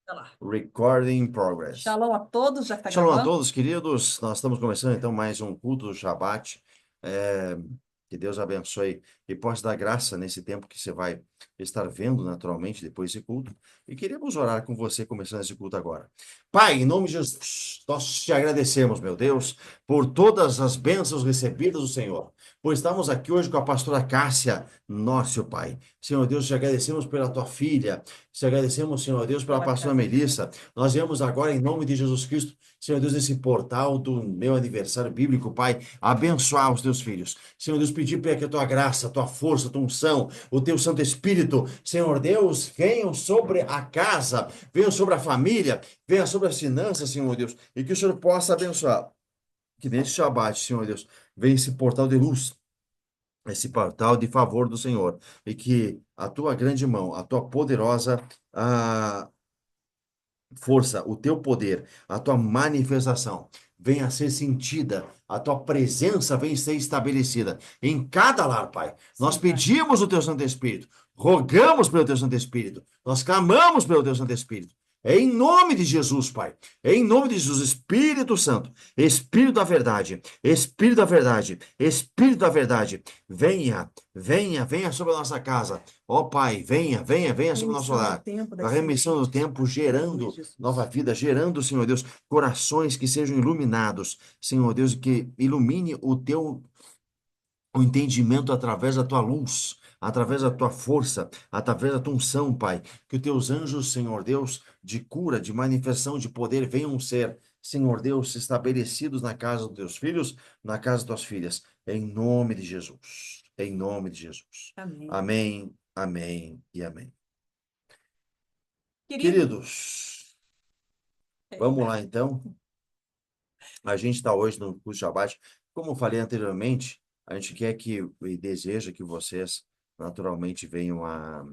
Tá lá. Recording in progress. Shalom a todos, já que está Shalom a gravando. todos, queridos. Nós estamos começando então mais um culto do Shabat. Que Deus abençoe e possa dar graça nesse tempo que você vai estar vendo naturalmente depois desse culto. E queremos orar com você começando esse culto agora. Pai, em nome de Jesus, nós te agradecemos, meu Deus, por todas as bênçãos recebidas do Senhor. Pois estamos aqui hoje com a pastora Cássia, nosso Pai. Senhor Deus, te agradecemos pela tua filha. Te agradecemos, Senhor Deus, pela pastora Melissa. Nós viemos agora em nome de Jesus Cristo, Senhor Deus, nesse portal do meu aniversário bíblico, Pai, abençoar os teus filhos. Senhor Deus, pedir para que a tua graça, a tua força, a tua unção, o teu Santo Espírito, Senhor Deus, venham sobre a casa, venham sobre a família, venham sobre as finanças, Senhor Deus, e que o Senhor possa abençoar. Que neste Shabat, Senhor Deus, venha esse portal de luz, esse portal de favor do Senhor, e que a tua grande mão, a tua poderosa força, o teu poder, a tua manifestação venha a ser sentida, a tua presença venha a ser estabelecida em cada lar, Pai. Nós Sim, Pai. pedimos o teu Santo Espírito, rogamos pelo teu Santo Espírito, nós clamamos pelo teu Santo Espírito. É em nome de Jesus, Pai. É em nome de Jesus, Espírito Santo, Espírito da verdade, Espírito da verdade, Espírito da verdade, venha, venha, venha sobre a nossa casa. Ó Pai, venha, venha, venha sobre o nosso Remissão do lar. tempo A das remissão do serpentes. tempo, Em nome gerando de Jesus. nova vida, gerando, Senhor Deus, corações que sejam iluminados, Senhor Deus, que ilumine o entendimento através da tua luz, através da tua força, através da tua unção, Pai. Que os teus anjos, Senhor Deus, de cura, de manifestação de poder, venham ser, Senhor Deus, estabelecidos na casa dos teus filhos, na casa das tuas filhas, em nome de Jesus. Em nome de Jesus. Amém. Amém, amém e amém. Querido, Queridos, vamos lá então. A gente está hoje no curso Shabbat. Como eu falei anteriormente, a gente quer que e deseja que vocês naturalmente venham a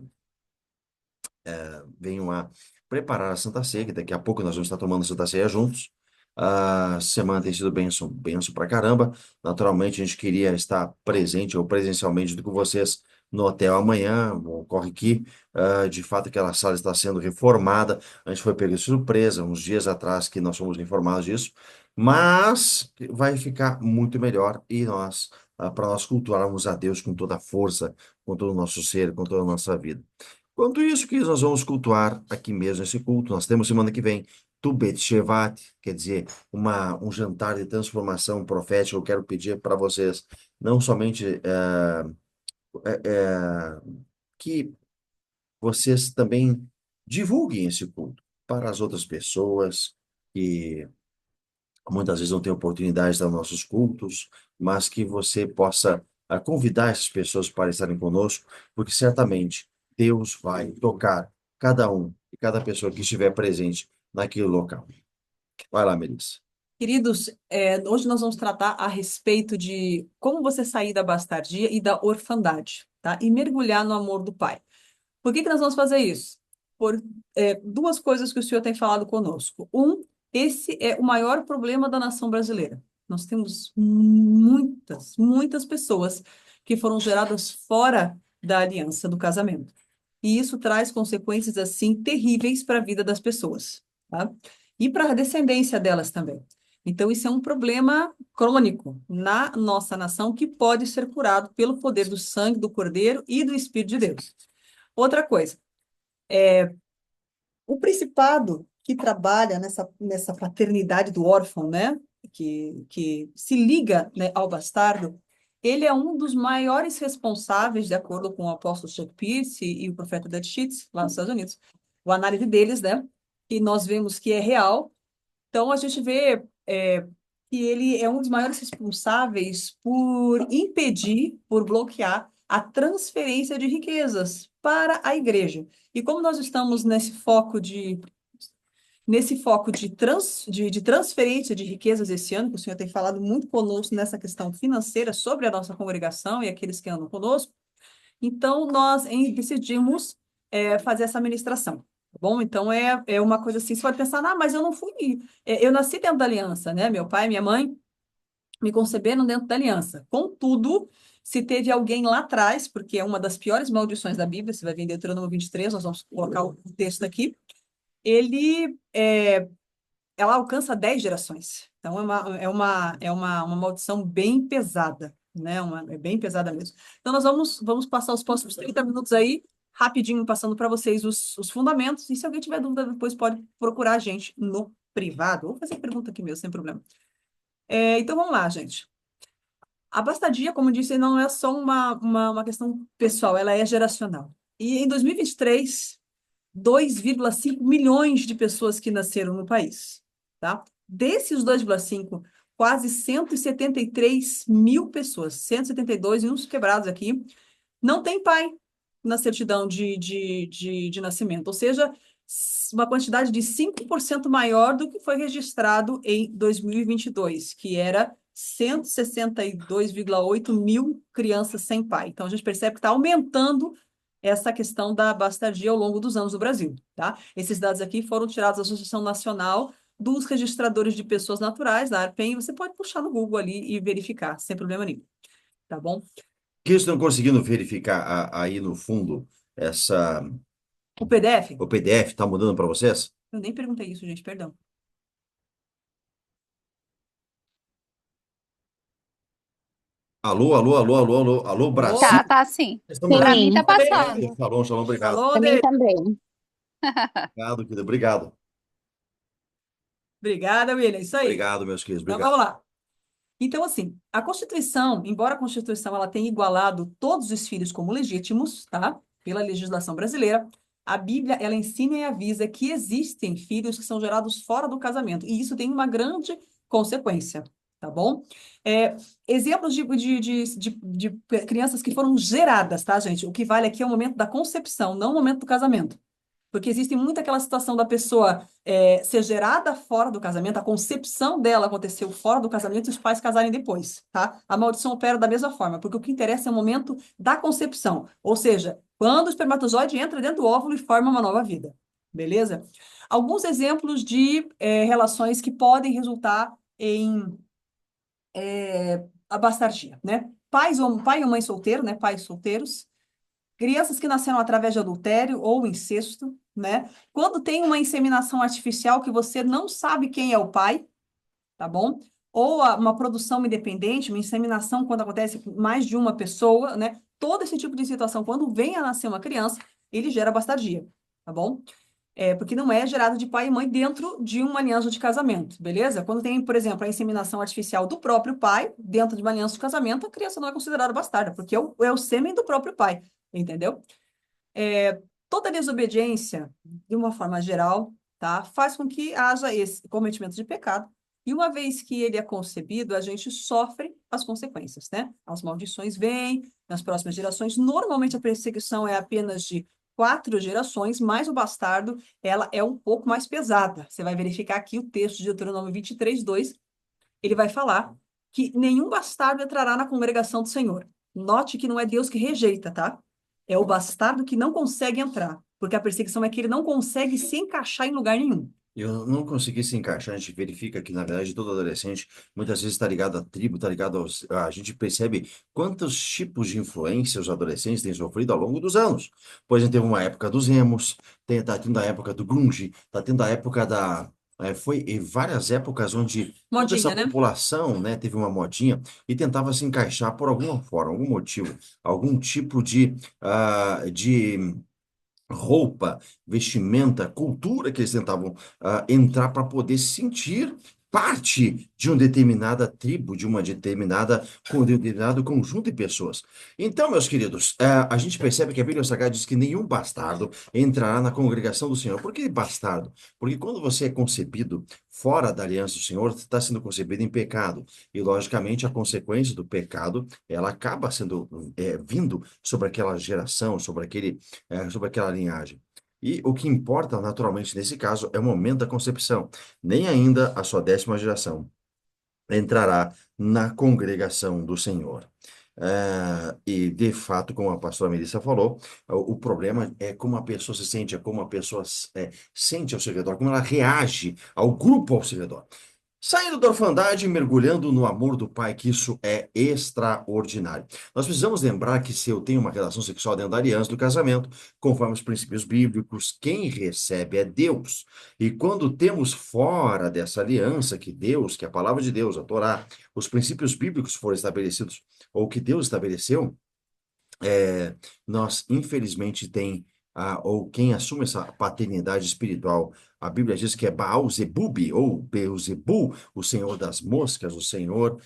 preparar a Santa Ceia, que daqui a pouco nós vamos estar tomando a Santa Ceia juntos. A semana tem sido benção, benção pra caramba. Naturalmente, a gente queria estar presente ou presencialmente com vocês no hotel amanhã. Ocorre que, de fato, aquela sala está sendo reformada. A gente foi pego de surpresa uns dias atrás que nós fomos informados disso, mas vai ficar muito melhor e para nós cultuarmos a Deus com toda a força, com todo o nosso ser, com toda a nossa vida. Quanto isso que nós vamos cultuar aqui mesmo, esse culto, nós temos semana que vem Tu Bet Shevat, quer dizer, um jantar de transformação profética. Eu quero pedir para vocês, não somente que vocês também divulguem esse culto para as outras pessoas que muitas vezes não têm oportunidade de estar nos nossos cultos, mas que você possa convidar essas pessoas para estarem conosco, porque certamente Deus vai tocar cada um e cada pessoa que estiver presente naquele local. Vai lá, Melissa. queridos, hoje nós vamos tratar a respeito de como você sair da bastardia e da orfandade, tá? E mergulhar no amor do Pai. Por que que nós vamos fazer isso? Por duas coisas que o Senhor tem falado conosco. Esse é o maior problema da nação brasileira. Nós temos muitas, muitas pessoas que foram geradas fora da aliança do casamento. E isso traz consequências assim terríveis para a vida das pessoas, tá? E para a descendência delas também. Então, isso é um problema crônico na nossa nação que pode ser curado pelo poder do sangue do Cordeiro e do Espírito de Deus. Outra coisa, o principado que trabalha nessa fraternidade do órfão, né, que se liga, né, ao bastardo, ele é um dos maiores responsáveis, de acordo com o apóstolo Chuck Pierce e o profeta Dutch Sheets, lá nos Estados Unidos, a análise deles, né, e nós vemos que é real. Então, a gente vê que ele é um dos maiores responsáveis por impedir, por bloquear a transferência de riquezas para a igreja. E como nós estamos nesse foco de transferência de riquezas esse ano, que o senhor tem falado muito conosco nessa questão financeira sobre a nossa congregação e aqueles que andam conosco, então nós decidimos fazer essa ministração. Tá bom? Então é uma coisa assim, você pode pensar, mas eu não fui, eu nasci dentro da aliança, né? Meu pai e minha mãe me conceberam dentro da aliança. Contudo, se teve alguém lá atrás, porque é uma das piores maldições da Bíblia, você vai ver em Deuteronômio 23, nós vamos colocar o texto aqui, ele, ela alcança 10 gerações. Então, uma maldição bem pesada, né? É bem pesada mesmo. Então, nós vamos passar os próximos 30 minutos aí, rapidinho, passando para vocês os fundamentos. E se alguém tiver dúvida, depois pode procurar a gente no privado. Vou fazer pergunta aqui mesmo, sem problema. Então, vamos lá, gente. A bastardia, como eu disse, não é só uma questão pessoal, ela é geracional. E em 2023, 2,5 milhões de pessoas que nasceram no país, tá? Desses 2,5, quase 173 mil pessoas, 172 e uns quebrados aqui, não tem pai na certidão de nascimento, ou seja, uma quantidade de 5% maior do que foi registrado em 2022, que era 162,8 mil crianças sem pai. Então, a gente percebe que está aumentando essa questão da bastardia ao longo dos anos no Brasil, tá? Esses dados aqui foram tirados da Associação Nacional dos Registradores de Pessoas Naturais, da ARPEN, você pode puxar no Google ali e verificar, sem problema nenhum, tá bom? Que eles estão conseguindo verificar aí no fundo O PDF? o PDF está mudando para vocês? Eu nem perguntei isso, gente, perdão. Alô, alô, alô, alô, alô, alô, Brasil? Alô? Tá sim. Vocês estão me Pra ouvindo? mim tá Sim, passando. Shalom, shalom, obrigado. Alô, também também. Obrigado, querido, obrigado. Obrigada, William, isso aí. Obrigado, meus queridos, Então, obrigado. vamos lá. Então, assim, a Constituição, embora a Constituição ela tenha igualado todos os filhos como legítimos, tá? Pela legislação brasileira, a Bíblia, ela ensina e avisa que existem filhos que são gerados fora do casamento, e isso tem uma grande consequência, tá bom? Exemplos de crianças que foram geradas, tá, gente? O que vale aqui é o momento da concepção, não o momento do casamento. Porque existe muito aquela situação da pessoa ser gerada fora do casamento, a concepção dela aconteceu fora do casamento e os pais casarem depois, tá? A maldição opera da mesma forma, porque o que interessa é o momento da concepção, ou seja, quando o espermatozoide entra dentro do óvulo e forma uma nova vida, beleza? Alguns exemplos de relações que podem resultar em a bastardia, né? Pai ou mãe solteiro, né? Pais solteiros, crianças que nasceram através de adultério ou incesto, né? Quando tem uma inseminação artificial que você não sabe quem é o pai, tá bom? Ou uma produção independente, uma inseminação quando acontece com mais de uma pessoa, né? Todo esse tipo de situação, quando vem a nascer uma criança, ele gera bastardia, tá bom? Porque não é gerado de pai e mãe dentro de uma aliança de casamento, beleza? Quando tem, por exemplo, a inseminação artificial do próprio pai, dentro de uma aliança de casamento, a criança não é considerada bastarda, porque é o sêmen do próprio pai, entendeu? Toda desobediência, de uma forma geral, tá, faz com que haja esse cometimento de pecado. E uma vez que ele é concebido, a gente sofre as consequências, né? As maldições vêm nas próximas gerações. Normalmente a perseguição é apenas de 4 gerações, mas o bastardo, ela é um pouco mais pesada. Você vai verificar aqui o texto de Deuteronômio 23:2, ele vai falar que nenhum bastardo entrará na congregação do Senhor. Note que não é Deus que rejeita, tá? É o bastardo que não consegue entrar, porque a perseguição é que ele não consegue se encaixar em lugar nenhum. Eu não consegui se encaixar, a gente verifica que, na verdade, todo adolescente muitas vezes está ligado à tribo, está ligado aos. A gente percebe quantos tipos de influência os adolescentes têm sofrido ao longo dos anos. Pois a gente teve uma época dos emos, está tendo a época do grunge, está tendo a época da. Foi em várias épocas onde toda essa Modinha, né? população, né, teve uma modinha e tentava se encaixar por alguma forma, algum motivo, algum tipo de roupa, vestimenta, cultura que eles tentavam entrar para poder se sentir parte de uma determinada tribo, de um determinado conjunto de pessoas. Então, meus queridos, a gente percebe que a Bíblia Sagrada diz que nenhum bastardo entrará na congregação do Senhor. Por que bastardo? Porque quando você é concebido fora da aliança do Senhor, você está sendo concebido em pecado. E, logicamente, a consequência do pecado, ela acaba sendo vindo sobre aquela geração, sobre aquela linhagem. E o que importa, naturalmente, nesse caso, é o momento da concepção. Nem ainda a sua 10ª geração entrará na congregação do Senhor. E, de fato, como a pastora Melissa falou, o problema é como a pessoa se sente, é como a pessoa sente ao seu redor, como ela reage ao grupo ao seu redor. Saindo da orfandade e mergulhando no amor do pai, que isso é extraordinário. Nós precisamos lembrar que se eu tenho uma relação sexual dentro da aliança do casamento, conforme os princípios bíblicos, quem recebe é Deus. E quando temos fora dessa aliança que Deus, que a palavra de Deus, a Torá, os princípios bíblicos foram estabelecidos, ou que Deus estabeleceu, é, nós, infelizmente, tem, ou quem assume essa paternidade espiritual, a Bíblia diz que é Baal-zebub, ou Beuzebu, o senhor das moscas, o senhor,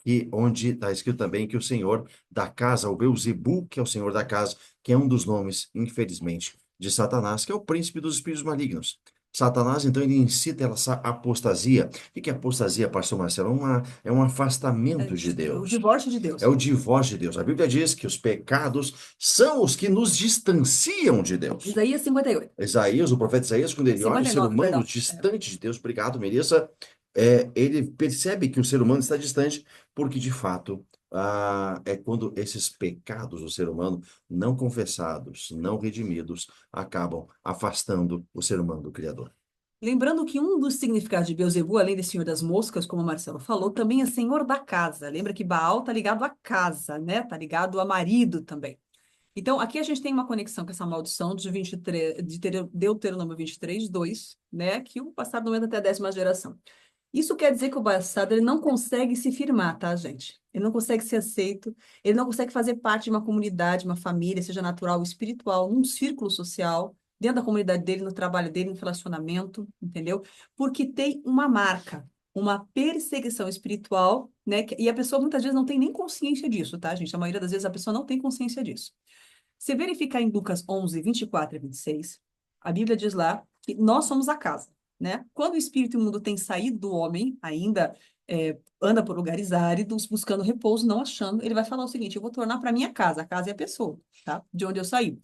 e onde está escrito também que o senhor da casa, o Beuzebu, que é o senhor da casa, que é um dos nomes, infelizmente, de Satanás, que é o príncipe dos espíritos malignos. Satanás, então, ele incita essa apostasia. O que é apostasia, pastor Marcelo? É um afastamento de O Deus. divórcio de É Deus. o divórcio de Deus. A Bíblia diz que os pecados são os que nos distanciam de Deus. Isaías 58. Isaías, o profeta Isaías, quando ele olha o ser 59, humano perdão. distante de Deus, obrigado, Melissa, ele percebe que o ser humano está distante, porque de fato é quando esses pecados do ser humano não confessados, não redimidos, acabam afastando o ser humano do Criador. Lembrando que um dos significados de Beuzebu, além de senhor das moscas, como o Marcelo falou, também é senhor da casa. Lembra que Baal está ligado à casa, né? Está ligado a marido também. Então, aqui a gente tem uma conexão com essa maldição de 23, de Deuteronômio 23, 2, né? Que o bastardo não entra até a 10ª geração. Isso quer dizer que o bastardo ele não consegue se firmar, tá, gente? Ele não consegue ser aceito, ele não consegue fazer parte de uma comunidade, uma família, seja natural ou espiritual, num círculo social, dentro da comunidade dele, no trabalho dele, no relacionamento, entendeu? Porque tem uma marca, uma perseguição espiritual, né? E a pessoa muitas vezes não tem nem consciência disso, tá, gente? A maioria das vezes a pessoa não tem consciência disso. Se verificar em Lucas 11, 24 e 26, a Bíblia diz lá que nós somos a casa, né? Quando o espírito imundo tem saído do homem, ainda anda por lugares áridos, buscando repouso, não achando, ele vai falar o seguinte: eu vou tornar para minha casa, a casa é a pessoa, tá? De onde eu saí.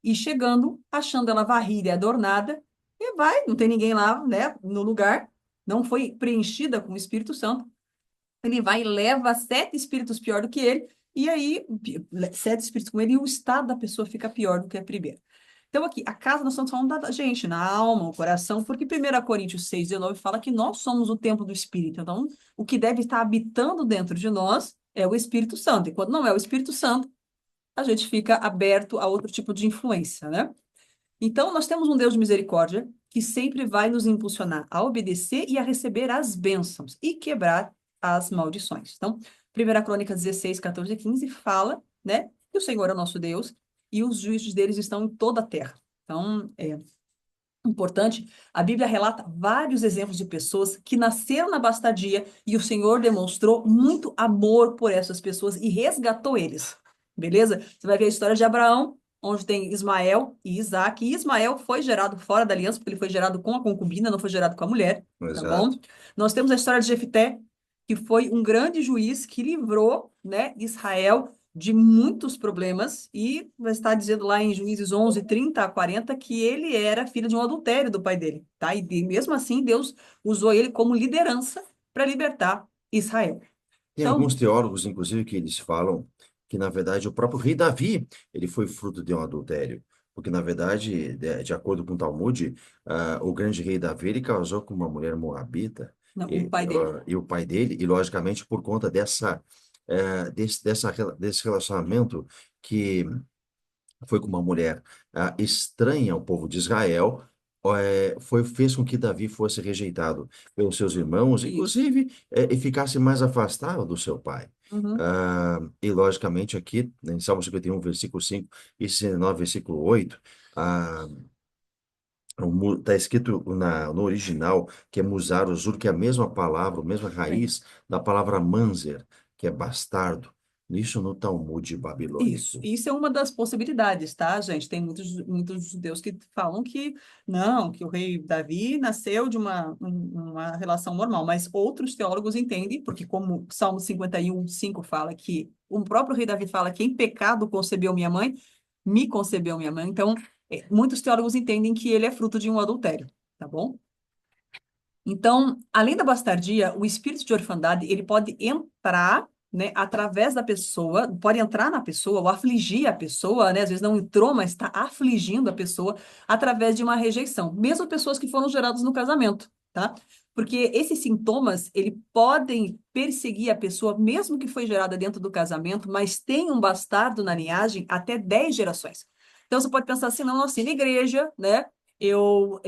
E chegando, achando ela varrida e adornada, e vai, não tem ninguém lá, né, no lugar, não foi preenchida com o Espírito Santo, ele vai e leva 7 espíritos pior do que ele, e aí, 7 espíritos com ele, e o estado da pessoa fica pior do que a primeira. Então, aqui, a casa nós estamos falando da gente, na alma, no coração, porque 1 Coríntios 6:19 fala que nós somos o templo do Espírito. Então, o que deve estar habitando dentro de nós é o Espírito Santo. E quando não é o Espírito Santo, a gente fica aberto a outro tipo de influência, né? Então, nós temos um Deus de misericórdia que sempre vai nos impulsionar a obedecer e a receber as bênçãos e quebrar as maldições. Então, 1 Crônica 16, 14 e 15 fala, né, que o Senhor é o nosso Deus e os juízos deles estão em toda a terra. Então, é importante, a Bíblia relata vários exemplos de pessoas que nasceram na bastardia e o Senhor demonstrou muito amor por essas pessoas e resgatou eles. Beleza? Você vai ver a história de Abraão, onde tem Ismael e Isaac. E Ismael foi gerado fora da aliança, porque ele foi gerado com a concubina, não foi gerado com a mulher, tá bom? Exato. Nós temos a história de Jefté, que foi um grande juiz que livrou, né, Israel de muitos problemas, e vai estar dizendo lá em Juízes 11, 30 a 40, que ele era filho de um adultério do pai dele, tá? E mesmo assim, Deus usou ele como liderança para libertar Israel. Tem Então, alguns teólogos, inclusive, que eles falam que, na verdade, o próprio rei Davi, ele foi fruto de um adultério. Porque, na verdade, de acordo com o Talmud, o grande rei Davi, ele casou com uma mulher moabita, não, o pai dele. e o pai dele, e, logicamente, por conta desse relacionamento que foi com uma mulher estranha ao povo de Israel, fez com que Davi fosse rejeitado pelos seus irmãos, Isso. inclusive, e ficasse mais afastado do seu pai. Uhum. E, logicamente, aqui, né, em Salmo 51, versículo 5 e 69, versículo 8, está escrito no original que é Musar, Uzur, que é a mesma palavra, a mesma Sim. raiz da palavra Manzer, que é bastardo. Isso no Talmud Isso, babilônico. isso é uma das possibilidades, tá, gente? Tem muitos judeus que falam que não, que o rei Davi nasceu de uma relação normal, mas outros teólogos entendem, porque como Salmo 51, 5 fala que o próprio rei Davi fala que em pecado concebeu minha mãe, me concebeu minha mãe, então muitos teólogos entendem que ele é fruto de um adultério, tá bom? Então, além da bastardia, o espírito de orfandade, ele pode entrar, né, através da pessoa, pode entrar na pessoa ou afligir a pessoa, né, às vezes não entrou, mas está afligindo a pessoa através de uma rejeição. Mesmo pessoas que foram geradas no casamento. tá? Porque esses sintomas, ele podem perseguir a pessoa, mesmo que foi gerada dentro do casamento, mas tem um bastardo na linhagem até 10 gerações. Então, você pode pensar assim, não, assim, na igreja, né? Eu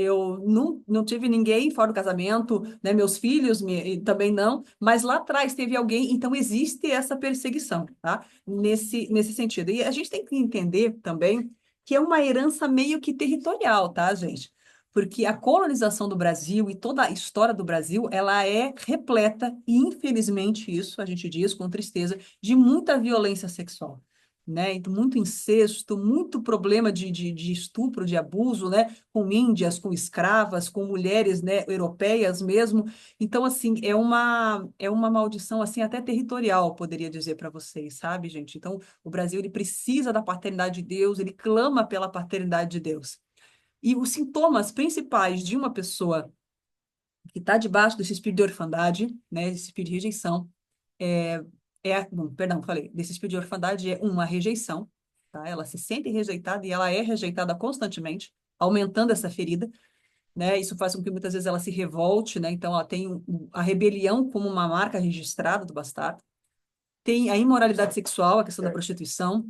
não tive ninguém fora do casamento, né? Meus filhos também não, mas lá atrás teve alguém, então existe essa perseguição, tá? Nesse sentido. E a gente tem que entender também que é uma herança meio que territorial, tá, gente? Porque a colonização do Brasil e toda a história do Brasil, ela é repleta, e infelizmente isso a gente diz com tristeza, de muita violência sexual, né? Então, muito incesto, muito problema de estupro, de abuso, né? Com índias, com escravas, com mulheres, né? Europeias mesmo. Então, assim, é uma maldição, assim, até territorial, poderia dizer para vocês, sabe, gente? Então, o Brasil, ele precisa da paternidade de Deus, ele clama pela paternidade de Deus. E os sintomas principais de uma pessoa que está debaixo desse espírito de orfandade, né, esse espírito de rejeição, é, bom, perdão, falei, desse espírito de orfandade é uma rejeição, tá? Ela se sente rejeitada e ela é rejeitada constantemente, aumentando essa ferida, né? Isso faz com que muitas vezes ela se revolte, né? Então ela tem a rebelião como uma marca registrada do bastardo. Tem a imoralidade sexual, a questão da prostituição,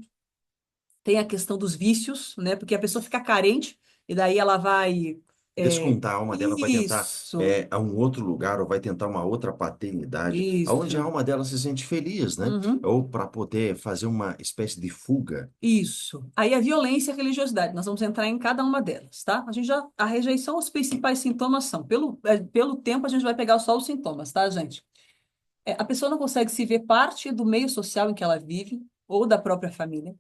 tem a questão dos vícios, né? Porque a pessoa fica carente e daí ela vai. é, Descontar a alma dela, vai tentar isso, a um outro lugar, ou vai tentar uma outra paternidade, onde a isso, alma dela se sente feliz, né? uhum, Ou para poder fazer uma espécie de fuga. isso. Aí a violência e a religiosidade, nós vamos entrar em cada uma delas, tá? A rejeição, os principais sintomas são, pelo tempo a gente vai pegar só os sintomas, tá, gente? A pessoa não consegue se ver parte do meio social em que ela vive, ou da própria família.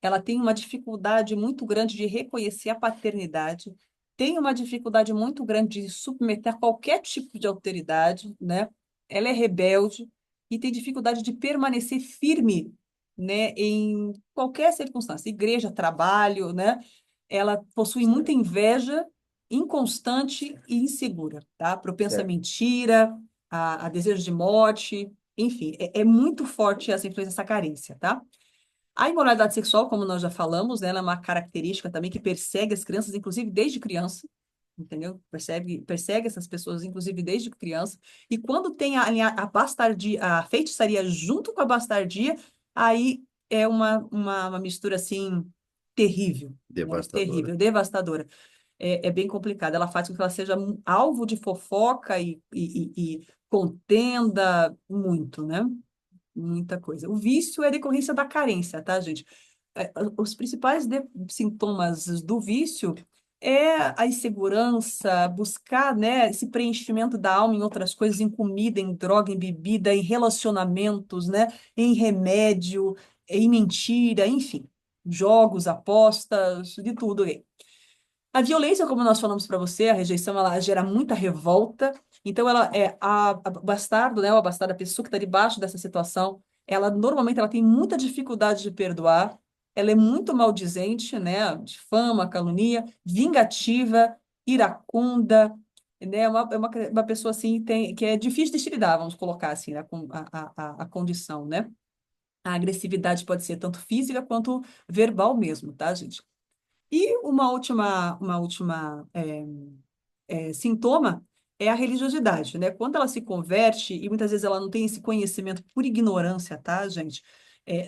Ela tem uma dificuldade muito grande de reconhecer a paternidade, tem uma dificuldade muito grande de submeter a qualquer tipo de autoridade, né? Ela é rebelde e tem dificuldade de permanecer firme, né, em qualquer circunstância, igreja, trabalho, né? Ela possui muita inveja, inconstante e insegura, tá? Propensa a Certo. mentira, a desejo de morte, enfim, é muito forte essa influência, essa carência, tá? A imoralidade sexual, como nós já falamos, né, ela é uma característica também que persegue as crianças, inclusive desde criança, entendeu? Persegue essas pessoas, inclusive desde criança. E quando tem a bastardia, a feitiçaria junto com a bastardia, aí é uma mistura assim terrível, né? Devastadora. Terrível, devastadora. É bem complicado. Ela faz com que ela seja alvo de fofoca e contenda muito, né? Muita coisa. O vício é decorrência da carência, tá, gente? Os principais sintomas do vício é a insegurança, buscar, né, esse preenchimento da alma em outras coisas, em comida, em droga, em bebida, em relacionamentos, né, em remédio, em mentira, enfim, jogos, apostas, de tudo aí. A violência, como nós falamos para você, a rejeição, ela gera muita revolta. Então, ela é a bastardo, né, ou a bastarda, a pessoa que está debaixo dessa situação, ela normalmente ela tem muita dificuldade de perdoar. Ela é muito maldizente, né, difama, calunia, vingativa, iracunda, né, uma pessoa assim que é difícil de se lidar, vamos colocar assim, né, com a condição, né? A agressividade pode ser tanto física quanto verbal mesmo, tá, gente? E uma última sintoma é a religiosidade, né? Quando ela se converte, e muitas vezes ela não tem esse conhecimento por ignorância, tá, gente?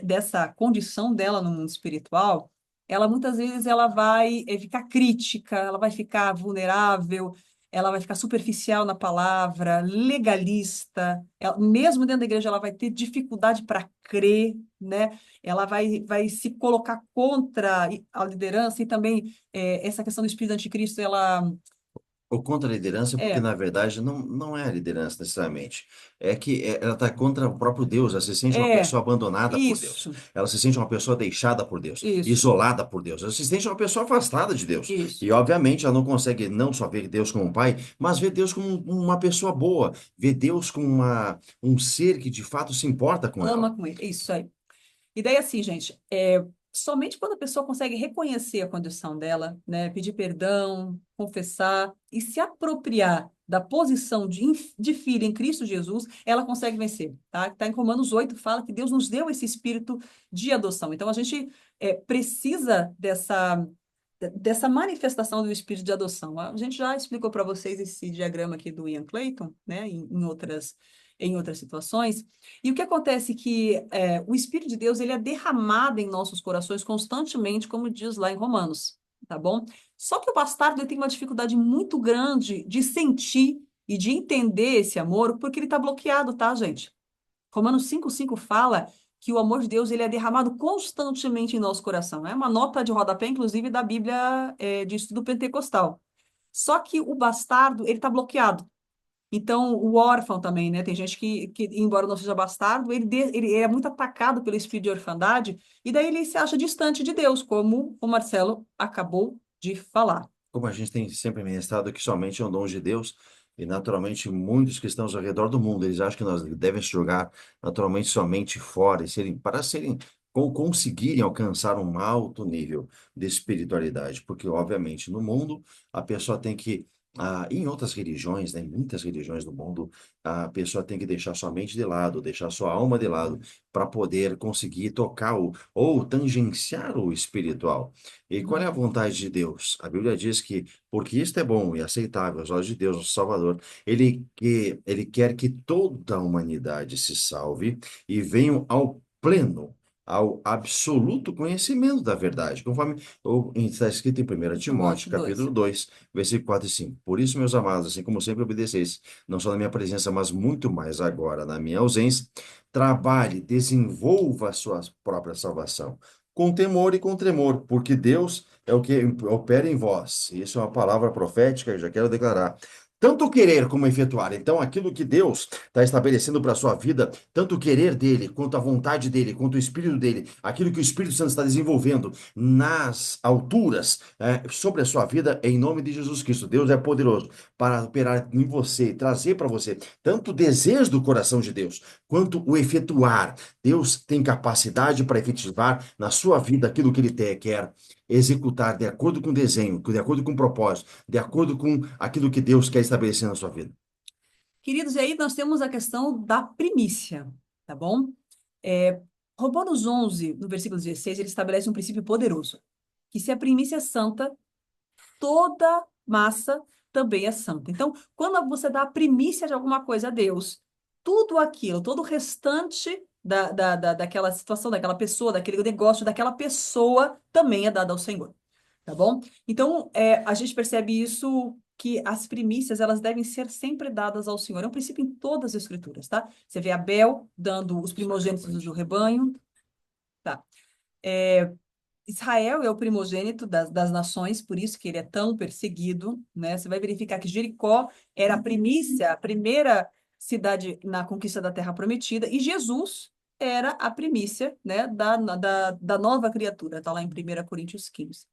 Dessa condição dela no mundo espiritual, ela muitas vezes ela vai ficar crítica, ela vai ficar vulnerável, ela vai ficar superficial na palavra, legalista, mesmo dentro da igreja ela vai ter dificuldade para crer, né? Ela vai se colocar contra a liderança e também essa questão do espírito anticristo, ela Ou contra a liderança, porque é, na verdade não é a liderança necessariamente. É que ela está contra o próprio Deus, ela se sente uma é, pessoa abandonada por Deus. isso, Ela se sente uma pessoa deixada por Deus, isso, isolada por Deus. Ela se sente uma pessoa afastada de Deus. isso. E obviamente ela não consegue não só ver Deus como um pai, mas ver Deus como uma pessoa boa, ver Deus como um ser que de fato se importa com ela. Ama com ele, isso aí. E daí, assim, gente, somente quando a pessoa consegue reconhecer a condição dela, né, pedir perdão, confessar e se apropriar da posição de filho em Cristo Jesus, ela consegue vencer, tá? Tá em Romanos 8, fala que Deus nos deu esse espírito de adoção. Então, a gente precisa dessa manifestação do espírito de adoção. A gente já explicou para vocês esse diagrama aqui do Ian Clayton, né, em outras situações. E o que acontece é que o Espírito de Deus ele é derramado em nossos corações constantemente, como diz lá em Romanos, tá bom? Só que o bastardo ele tem uma dificuldade muito grande de sentir e de entender esse amor, porque ele está bloqueado, tá, gente? Romanos 5:5 fala que o amor de Deus ele é derramado constantemente em nosso coração. É uma nota de rodapé, inclusive, da Bíblia de estudo pentecostal. Só que o bastardo, ele está bloqueado. Então, o órfão também, né? Tem gente que embora não seja bastardo, ele é muito atacado pelo espírito de orfandade, e daí ele se acha distante de Deus, como o Marcelo acabou de falar. Como a gente tem sempre ministrado que somente é um dom de Deus, e naturalmente muitos cristãos ao redor do mundo, eles acham que nós devemos jogar naturalmente somente fora, para serem, conseguirem alcançar um alto nível de espiritualidade, porque obviamente no mundo a pessoa tem que, em outras religiões, né, em muitas religiões do mundo, a pessoa tem que deixar sua mente de lado, deixar sua alma de lado, para poder conseguir tocar ou tangenciar o espiritual. E qual é a Uhum. vontade de Deus? A Bíblia diz que, porque isto é bom e aceitável aos olhos de Deus, nosso Salvador, ele quer que toda a humanidade se salve e venham ao pleno, ao absoluto conhecimento da verdade, conforme está escrito em 1 Timóteo, Timóteo capítulo 2. 2, versículo 4 e 5. Por isso, meus amados, assim como sempre obedeceis, não só na minha presença, mas muito mais agora na minha ausência, trabalhe, desenvolva a sua própria salvação com temor e com tremor, porque Deus é o que opera em vós. Isso é uma palavra profética, eu já quero declarar. Tanto querer como efetuar. Então, aquilo que Deus está estabelecendo para a sua vida, tanto o querer dele, quanto a vontade dele, quanto o espírito dele, aquilo que o Espírito Santo está desenvolvendo nas alturas, sobre a sua vida, em nome de Jesus Cristo. Deus é poderoso para operar em você, trazer para você tanto o desejo do coração de Deus, quanto o efetuar. Deus tem capacidade para efetivar na sua vida aquilo que ele quer executar de acordo com o desenho, de acordo com o propósito, de acordo com aquilo que Deus quer estabelecer na sua vida. Queridos, e aí nós temos a questão da primícia, tá bom? É, Romanos 11, no versículo 16, ele estabelece um princípio poderoso, que se a primícia é santa, toda massa também é santa. Então, quando você dá a primícia de alguma coisa a Deus, tudo aquilo, todo o restante daquela situação, daquela pessoa, daquele negócio, daquela pessoa também é dado ao Senhor, tá bom? Então, a gente percebe isso que as primícias, elas devem ser sempre dadas ao Senhor. É um princípio em todas as escrituras, tá? Você vê Abel dando os primogênitos do rebanho, tá? Israel é o primogênito das nações, por isso que ele é tão perseguido, né? Você vai verificar que Jericó era a primícia, a primeira cidade na conquista da Terra Prometida, e Jesus era a primícia, né, da nova criatura, está lá em 1 Coríntios 15.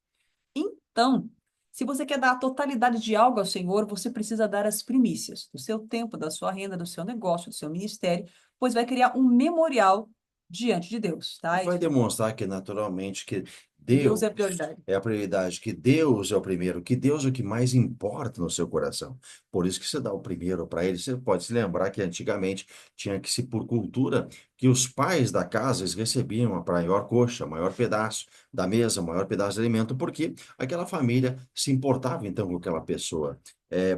Então, se você quer dar a totalidade de algo ao Senhor, você precisa dar as primícias do seu tempo, da sua renda, do seu negócio, do seu ministério, pois vai criar um memorial diante de Deus, E tá? vai demonstrar que naturalmente que Que Deus é a Deus prioridade. é a prioridade, que Deus é o primeiro, que Deus é o que mais importa no seu coração. Por isso que você dá o primeiro para ele. Você pode se lembrar que antigamente tinha que se, por cultura, que os pais da casa eles recebiam a maior coxa, o maior pedaço da mesa, o maior pedaço de alimento, porque aquela família se importava então com aquela pessoa.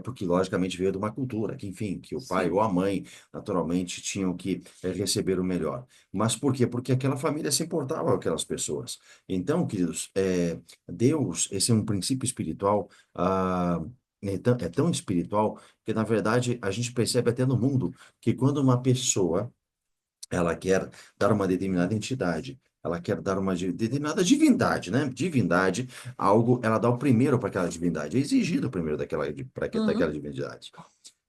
Porque logicamente veio de uma cultura, que enfim, que o pai ou Sim. a mãe naturalmente tinham que receber o melhor. Mas por quê? Porque aquela família se importava com aquelas pessoas. Então, queridos, Deus, esse é um princípio espiritual, é tão espiritual que, na verdade, a gente percebe até no mundo que quando uma pessoa ela quer dar uma determinada entidade, ela quer dar uma determinada divindade, né? Divindade, algo, ela dá o primeiro para aquela divindade, é exigido o primeiro daquela Uhum. divindade.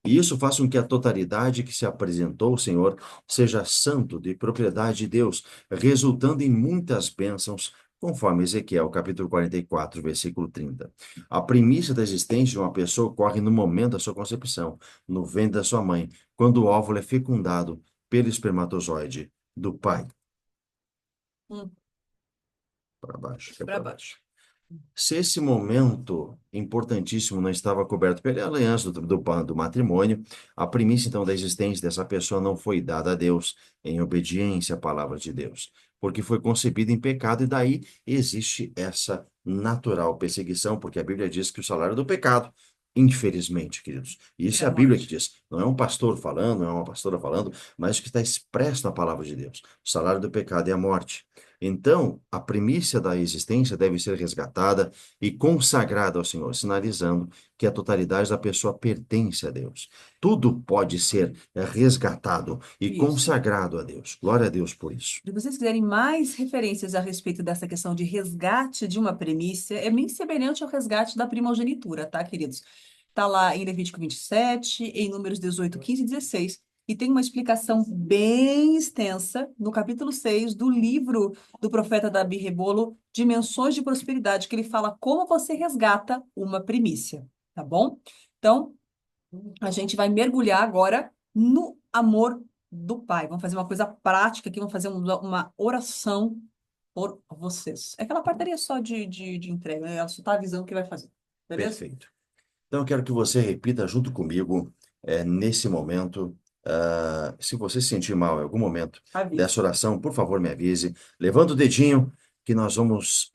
E isso faz com que a totalidade que se apresentou ao Senhor seja santo, de propriedade de Deus, resultando em muitas bênçãos, conforme Ezequiel, capítulo 44, versículo 30. A primícia da existência de uma pessoa ocorre no momento da sua concepção, no ventre da sua mãe, quando o óvulo é fecundado pelo espermatozoide do pai. Hum, Para baixo, que é para para baixo. baixo. Se esse momento importantíssimo não estava coberto pela aliança do matrimônio, a primícia então da existência dessa pessoa não foi dada a Deus em obediência à palavra de Deus, porque foi concebida em pecado e daí existe essa natural, perseguição, porque a Bíblia diz que o salário do pecado, infelizmente, queridos, e isso É é a a Bíblia que morte. diz, não é um pastor falando, não é uma pastora falando, mas que está expresso na palavra de Deus. O salário do pecado é a morte. Então, a primícia da existência deve ser resgatada e consagrada ao Senhor, sinalizando que a totalidade da pessoa pertence a Deus. Tudo pode ser resgatado e Isso. consagrado a Deus. Glória a Deus por isso. Se vocês quiserem mais referências a respeito dessa questão de resgate de uma primícia, é bem semelhante ao resgate da primogenitura, tá, queridos? Está lá em Levítico 27, em Números 18, 15 e 16. E tem uma explicação bem extensa no capítulo 6 do livro do profeta Davi Rebolo, Dimensões de Prosperidade, que ele fala como você resgata uma primícia, tá bom? Então, a gente vai mergulhar agora no amor do Pai. Vamos fazer uma coisa prática aqui, vamos fazer uma oração por vocês. É aquela parteria só de entrega, né? Ela só está avisando o que vai fazer. Beleza? Perfeito. Então, eu quero que você repita junto comigo, nesse momento. Se você se sentir mal em algum momento Avise. dessa oração, por favor, me avise. Levanta o dedinho que nós vamos,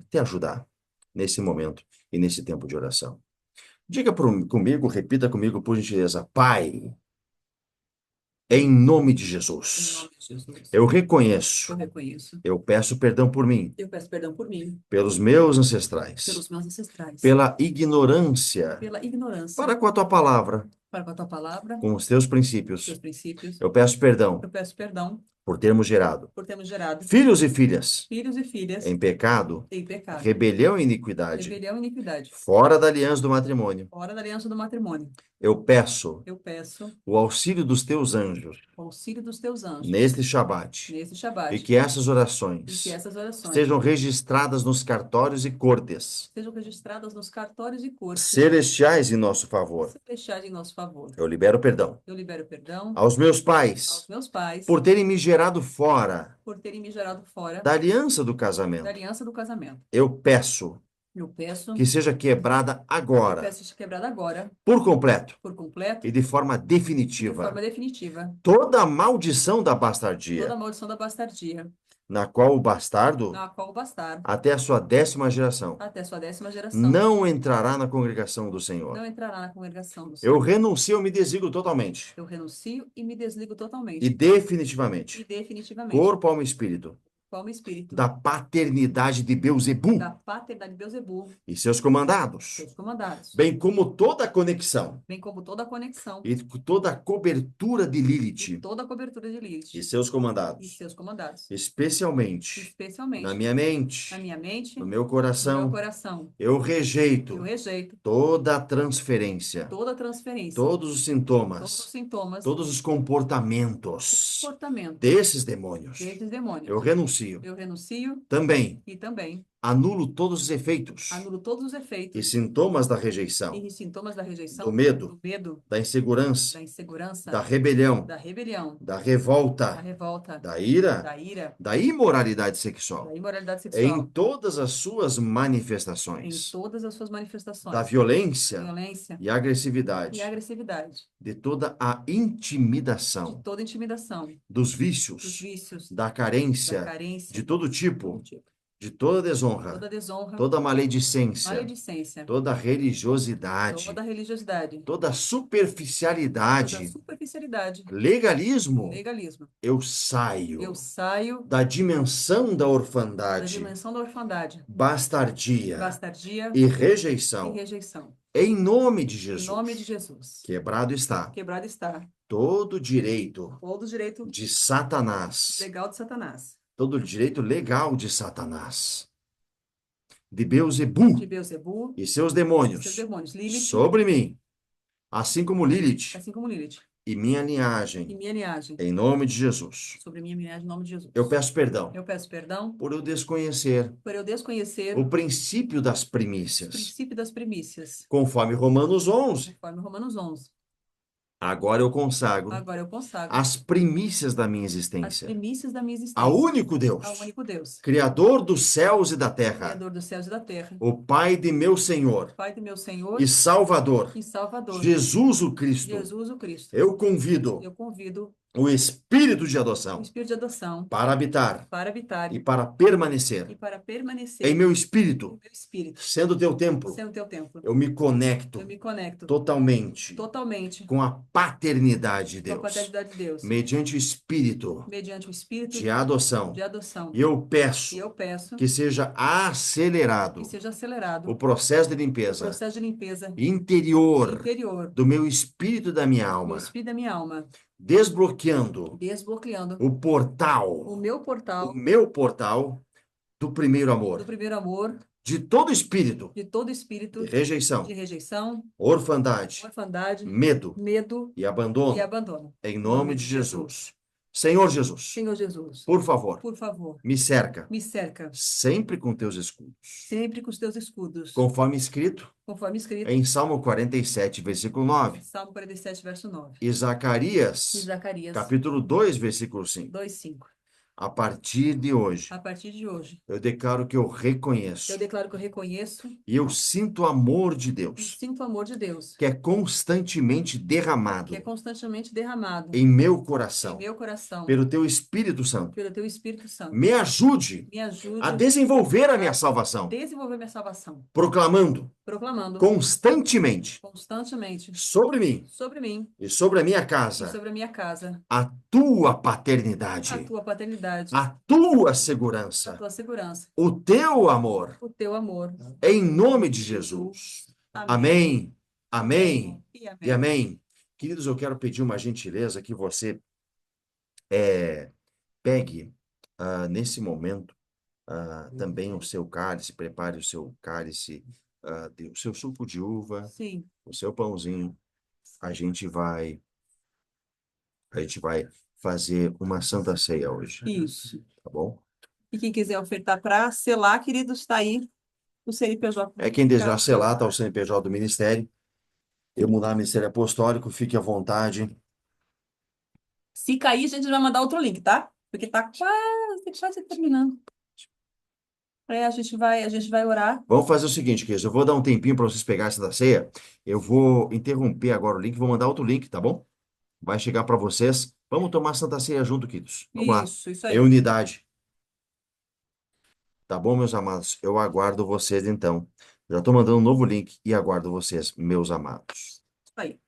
te ajudar nesse momento e nesse tempo de oração. Diga comigo, repita comigo, por gentileza. Pai, em nome de Em Jesus, nome de Jesus. eu Eu reconheço, reconheço. eu peço perdão por mim, Eu peço perdão por mim, pelos meus ancestrais, pelos meus ancestrais, pela ignorância pela ignorância, para com a tua palavra, para com a tua palavra, com os teus os teus princípios. princípios. Eu peço perdão Eu peço perdão por termos gerado por termos gerado filhos e filhas filhos e filhas em pecado, em pecado, rebelião e iniquidade, rebelião e iniquidade, fora da aliança do matrimônio. fora da aliança do matrimônio. Eu peço Eu peço o auxílio dos teus anjos o auxílio dos teus anjos neste Shabat nesse e Shabat que essas e que orações essas orações sejam registradas nos cartórios e cortes sejam registradas nos cartórios e cortes celestiais em nosso favor. celestiais em nosso favor. Eu libero perdão Eu libero perdão aos meus aos pais meus pais por terem me gerado fora por terem me gerado fora da aliança do da casamento. aliança do casamento. Eu peço Eu peço que seja quebrada eu agora, peço seja quebrada agora, por completo por completo e de forma e de forma definitiva, definitiva, toda a maldição da toda a bastardia, maldição da bastardia, na qual o bastardo, na qual o bastardo, até a sua 10ª geração, até sua 10ª geração, não entrará na congregação do Senhor. não entrará na congregação do Eu Senhor. renuncio, eu me desligo totalmente Eu renuncio e me desligo e totalmente e definitivamente, definitivamente, corpo, alma e espírito, como espírito da paternidade de da Beuzebu paternidade de Beelzebul, e seus comandados, seus comandados, bem como toda a conexão bem como toda a conexão e toda a cobertura de e Lilith toda a cobertura de e Lilith seus e comandados, seus comandados, especialmente na especialmente minha na mente, minha mente, no meu no meu coração. coração. Eu Eu rejeito rejeito toda a transferência, toda transferência, todos os todos os sintomas, sintomas, todos os comportamentos comportamento desses demônios. desses Eu demônios. renuncio. Eu renuncio Também e também anulo todos os efeitos anulo todos os e efeitos sintomas da rejeição, e sintomas da do rejeição, medo, do medo, da insegurança, da insegurança, da rebelião, da rebelião, da da revolta, revolta, da ira, da ira, da imoralidade da sexual, imoralidade em sexual, todas as suas em manifestações, todas as suas da manifestações, da violência violência e e agressividade, agressividade, de toda a de intimidação, toda intimidação, dos dos vícios, vícios, da da carência, de carência, todo todo tipo, tipo, de toda desonra, toda desonra, toda maledicência, maledicência, toda religiosidade, toda religiosidade, toda toda superficialidade, superficialidade, legalismo. legalismo. Eu Eu saio saio da dimensão da da orfandade, dimensão da orfandade, bastardia bastardia e e rejeição, rejeição. em nome de Em nome de Jesus. Jesus. Quebrado está Quebrado está todo direito todo o direito de Satanás, legal de Satanás, todo direito legal de Satanás, de de Beuzebu Beelzebul e seus e seus demônios demônios, Lilith, sobre mim, assim como Lilith assim como Lilith, e minha e linhagem, minha linhagem, em nome de Jesus. sobre minha linhagem, em nome de Eu Jesus. peço perdão Eu peço perdão por eu desconhecer por eu desconhecer o princípio das o primícias, princípio das primícias, conforme Romanos 11. conforme Romanos 11. Agora eu consagro Agora eu consagro as primícias da minha as existência primícias da minha ao existência único ao Deus, único Deus, Criador dos céus e da terra, Criador dos céus e da terra, o Pai de meu Senhor Pai do meu Senhor e Salvador, e Salvador, Jesus o Cristo. Jesus o Cristo. Eu convido Eu convido o espírito de o adoção espírito de adoção para habitar para habitar e para e permanecer para em permanecer meu no espírito, meu espírito, sendo teu templo. sendo teu templo. Eu me Eu conecto me conecto totalmente totalmente com a paternidade de com a Deus, paternidade de Deus, mediante o espírito mediante o espírito de de adoção. adoção. E eu E peço eu peço que seja que acelerado seja o acelerado processo de o limpeza processo de limpeza interior interior do meu espírito e da minha do meu alma, espírito e da minha alma, desbloqueando desbloqueando o portal, o meu o portal meu portal do primeiro do amor, primeiro amor, de todo espírito de todo de espírito de rejeição, rejeição, orfandade, orfandade, medo medo e e abandono, abandono. em Em nome nome de de Jesus. Jesus. Senhor Jesus, Senhor Jesus, por favor, por favor, me cerca me cerca sempre com teus escudos, sempre com os teus escudos, conforme escrito conforme escrito em Salmo 47, versículo 9, Salmo 47, verso 9. e E Zacarias, Zacarias capítulo 2, versículo 5. 2:5. A partir de hoje, A partir de hoje, eu declaro que eu eu reconheço declaro que eu reconheço e eu sinto o amor de e Deus, sinto o amor de Deus, que é constantemente que é derramado constantemente derramado em meu em coração meu coração pelo teu Espírito Santo. pelo teu Espírito Santo. Me ajude Me a ajude desenvolver a minha a salvação, desenvolver minha salvação, proclamando proclamando constantemente constantemente sobre mim sobre mim e sobre a minha e casa sobre a minha casa a tua a paternidade, tua paternidade, a tua a segurança, tua segurança, o teu amor, o teu amor. em nome de De Jesus. Jesus. Amém. Amém, Amém amém e e amém. amém. Queridos, eu quero pedir uma gentileza que você pegue nesse momento também o seu cálice, prepare o seu cálice, o seu suco de uva, Sim, o seu pãozinho. A gente vai, a gente vai fazer uma santa ceia hoje, isso. tá bom? E quem quiser ofertar para selar, queridos, está aí o CNPJ É quem desejar identificado. selar, tá o CNPJ do Ministério. Eu mudar o Ministério Apostólico, fique à vontade. Se cair, a gente vai mandar outro link, tá? Porque tá quase terminando. A gente vai orar. Vamos fazer o seguinte, queridos, eu vou dar um tempinho para vocês pegarem essa da ceia. Eu vou interromper agora o link, vou mandar outro link, tá bom? Vai chegar para vocês. Vamos tomar Santa Ceia junto, queridos. Vamos lá. Isso Em aí. unidade. Tá bom, meus amados? Eu aguardo vocês então. Já estou mandando um novo link e aguardo vocês, meus amados. Isso aí.